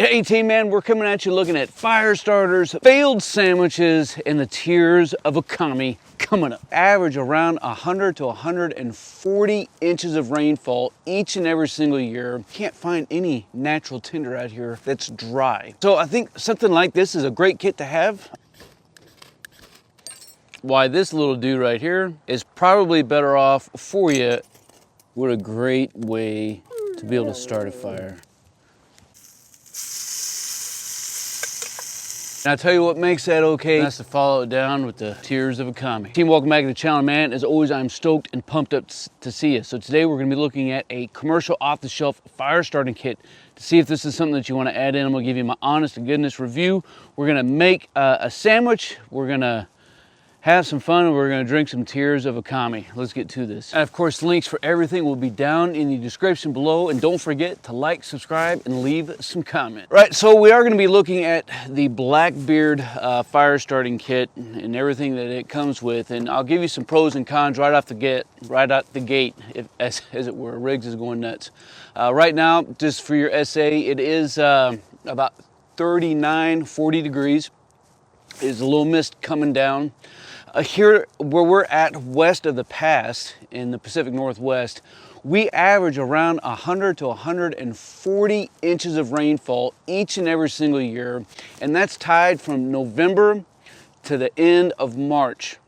Hey team, man, we're coming at you looking at fire starters, failed sandwiches, and the tears of a commie coming up. Average around 100 to 140 inches of rainfall each and every single year. Can't find any natural tinder out here that's dry. So I think something like this is a great kit to have. Why this little dude right here is probably better off for you. What a great way to be able to start a fire. And I'll tell you what makes that okay, that's to follow it down with the tears of a commie. Team, welcome back to the channel, man. As always, I'm stoked and pumped up to see you. So today we're gonna be looking at a commercial off-the-shelf fire starting kit to see if this is something that you wanna add in. I'm gonna give you my honest to goodness review. We're gonna make a sandwich. We're gonna have some fun, and we're gonna drink some tears of a commie. Let's get to this. And of course, links for everything will be down in the description below. And don't forget to like, subscribe, and leave some comment. Right, so we are gonna be looking at the Blackbeard fire starting kit and everything that it comes with. And I'll give you some pros and cons right out the gate, as it were. Riggs is going nuts. Right now, just for your essay, it is about 39, 40 degrees. There's a little mist coming down. Here where we're at west of the pass in the Pacific Northwest, we average around 100 to 140 inches of rainfall each and every single year, and that's tied from November to the end of March.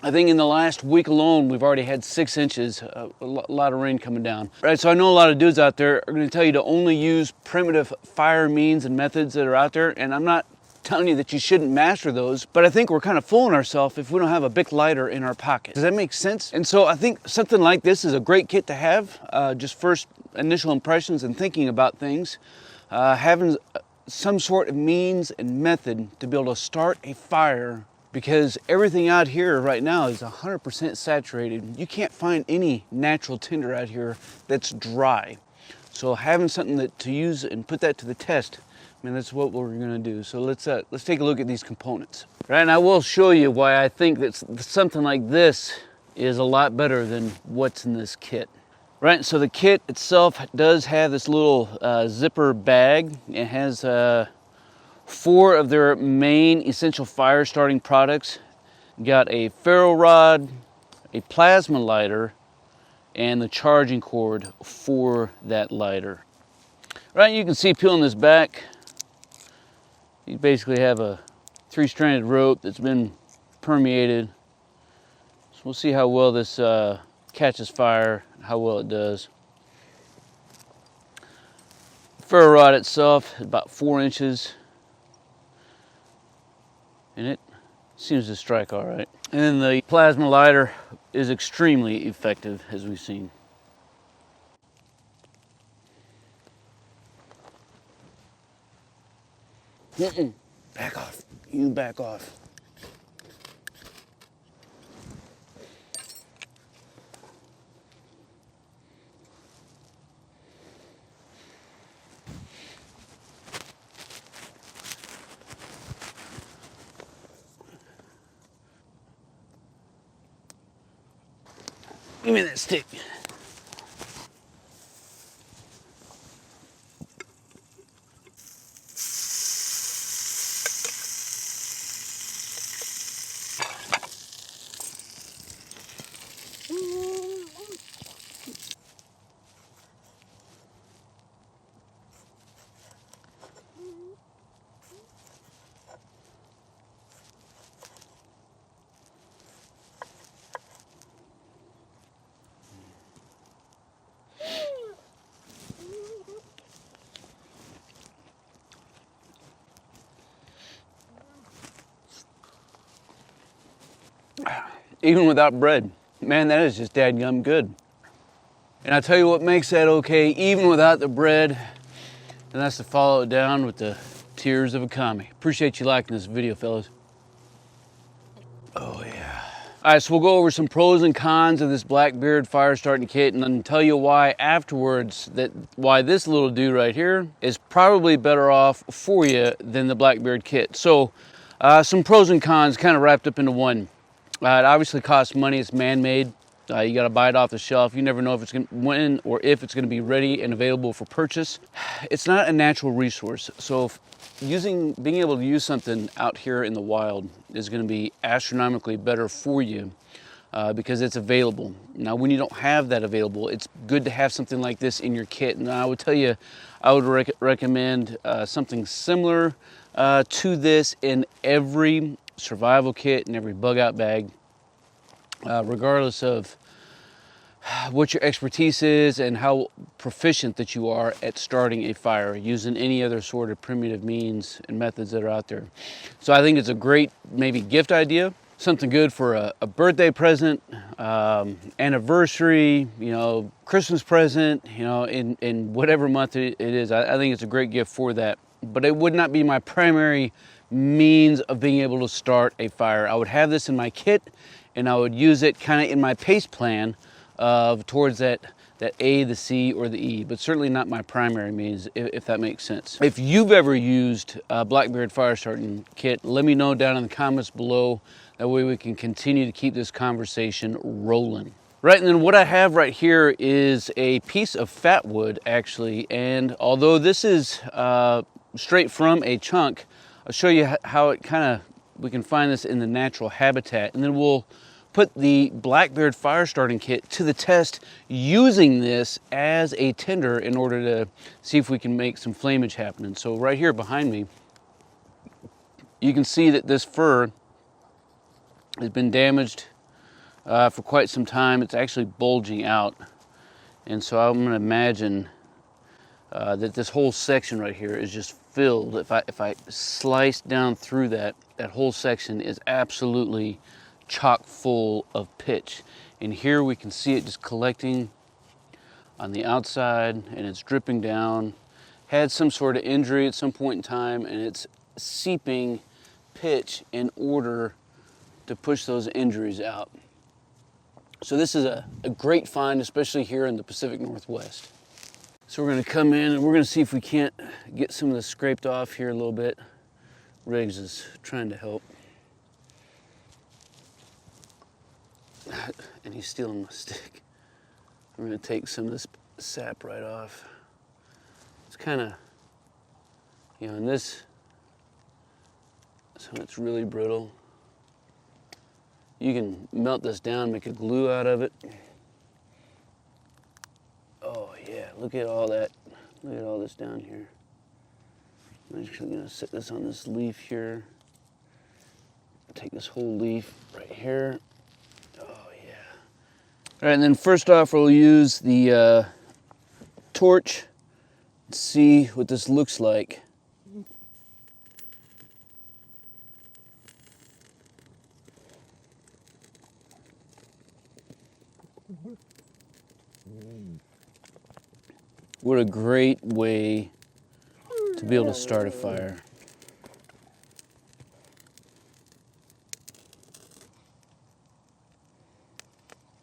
I think in the last week alone, we've already had 6 inches, a lot of rain coming down. Right, so I know a lot of dudes out there are gonna tell you to only use primitive fire means and methods that are out there, and I'm not telling you that you shouldn't master those, but I think we're kind of fooling ourselves if we don't have a Bic lighter in our pocket. Does that make sense? And so I think something like this is a great kit to have, just first initial impressions and thinking about things. Having some sort of means and method to be able to start a fire, because everything out here right now is 100% saturated. You can't find any natural tinder out here that's dry. So having something to use and put that to the test, and that's what we're gonna do. So let's take a look at these components. Right, and I will show you why I think that something like this is a lot better than what's in this kit. Right, so the kit itself does have this little zipper bag. It has 4 of their main essential fire starting products. Got a ferro rod, a plasma lighter, and the charging cord for that lighter. Right, you can see peeling this back, you basically have a 3-stranded rope that's been permeated. So we'll see how well this catches fire, how well it does. The ferro rod itself is about 4 inches, and it seems to strike all right. And then the plasma lighter is extremely effective, as we've seen. Back off. You back off. Give me that stick. Even without bread, man, that is just dadgum good. And I tell you what makes that okay, even without the bread, and that's to follow it down with the tears of a commie. Appreciate you liking this video, fellas. Oh yeah. All right, so we'll go over some pros and cons of this Blackbeard fire starting kit, and then tell you why afterwards, why this little dude right here is probably better off for you than the Blackbeard kit. So some pros and cons kind of wrapped up into one. It obviously costs money, it's man-made. You got to buy it off the shelf. You never know if it's when or if it's going to be ready and available for purchase. It's not a natural resource, so being able to use something out here in the wild is going to be astronomically better for you because it's available. Now, when you don't have that available, it's good to have something like this in your kit. And I would tell you, I would recommend something similar to this in every survival kit and every bug out bag. Regardless of what your expertise is and how proficient that you are at starting a fire using any other sort of primitive means and methods that are out there. So I think it's a great maybe gift idea, something good for a birthday present, anniversary, you know, Christmas present, you know, in whatever month it is. I think it's a great gift for that, but it would not be my primary means of being able to start a fire. I would have this in my kit and I would use it kind of in my pace plan towards that A, the C, or the E, but certainly not my primary means, if that makes sense. If you've ever used a Blackbeard Fire Starting kit, let me know down in the comments below. That way we can continue to keep this conversation rolling. Right, and then what I have right here is a piece of fat wood, actually, and although this is straight from a chunk, I'll show you how it we can find this in the natural habitat, and then we'll put the Blackbeard Fire Starting kit to the test using this as a tinder in order to see if we can make some flamage happen. So right here behind me, you can see that this fir has been damaged for quite some time. It's actually bulging out, and so I'm going to imagine that this whole section right here is just filled. If I slice down through that whole section is absolutely chock full of pitch. And here we can see it just collecting on the outside, and it's dripping down. Had some sort of injury at some point in time, and it's seeping pitch in order to push those injuries out. So this is a great find, especially here in the Pacific Northwest. So we're going to come in and we're going to see if we can't get some of this scraped off here a little bit. Riggs is trying to help. And he's stealing my stick. I'm going to take some of this sap right off. It's kind of, you know, in this, so it's really brittle. You can melt this down, make a glue out of it. Oh yeah, look at all that. Look at all this down here. I'm actually gonna set this on this leaf here. Take this whole leaf right here. Oh yeah. All right, and then first off, we'll use the torch and see what this looks like. What a great way to be able to start a fire.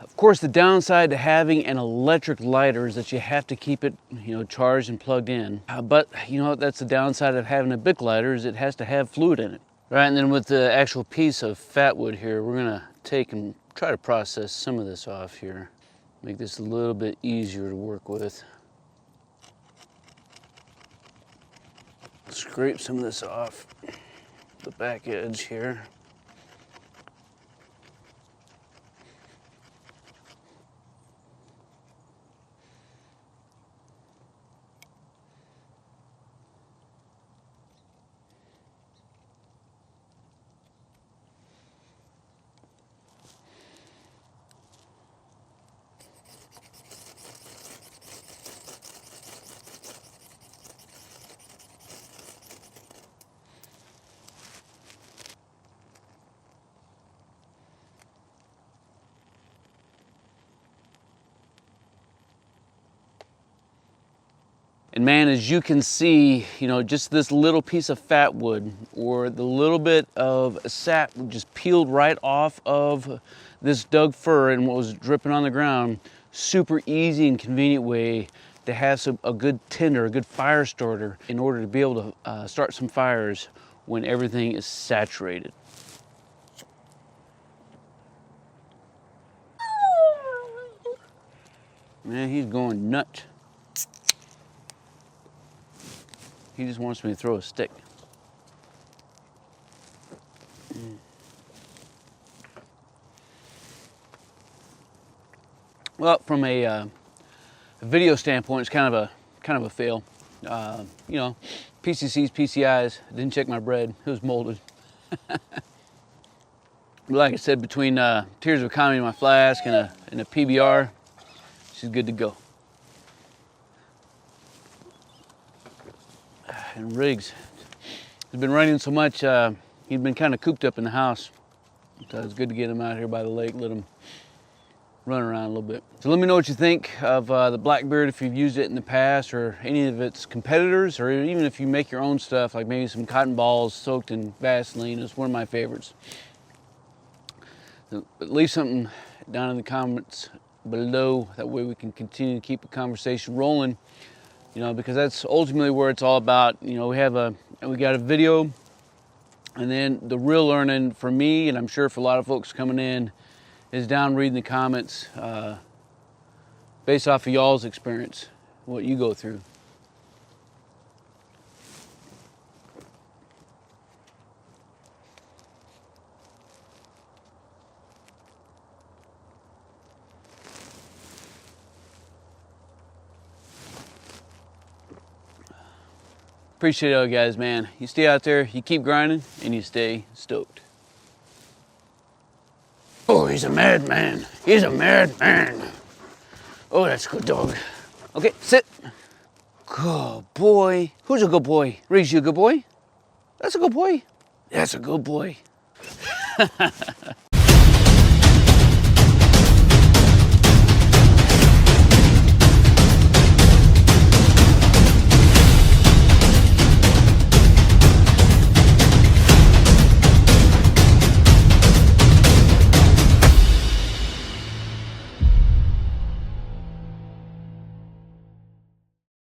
Of course, the downside to having an electric lighter is that you have to keep it, you know, charged and plugged in. But, you know, that's the downside of having a Bic lighter, is it has to have fluid in it. Right, and then with the actual piece of fat wood here, we're gonna take and try to process some of this off here. Make this a little bit easier to work with. Scrape some of this off the back edge here. And man, as you can see, you know, just this little piece of fat wood or the little bit of sap just peeled right off of this dug fir and what was dripping on the ground. Super easy and convenient way to have a good tinder, a good fire starter in order to be able to start some fires when everything is saturated. Man, he's going nuts. He just wants me to throw a stick. Well, from a video standpoint, it's kind of a fail. You know, PCCs, PCIs. Didn't check my bread. It was molded. Like I said, between Tears of Economy in my flask and a PBR, she's good to go. And Riggs has been raining so much. He'd been kind of cooped up in the house, so it's good to get him out here by the lake, let him run around a little bit. So let me know what you think of the Blackbeard, if you've used it in the past, or any of its competitors, or even if you make your own stuff, like maybe some cotton balls soaked in Vaseline. It's one of my favorites. So leave something down in the comments below. That way we can continue to keep the conversation rolling. You know, because that's ultimately where it's all about. You know, we got a video, and then the real learning for me, and I'm sure for a lot of folks coming in, is down reading the comments based off of y'all's experience, what you go through. Appreciate it all, guys, man. You stay out there, you keep grinding, and you stay stoked. Oh, he's a madman. He's a madman. Oh, that's a good dog. Okay, sit. Good boy. Who's a good boy? Riggs, you a good boy? That's a good boy. That's a good boy.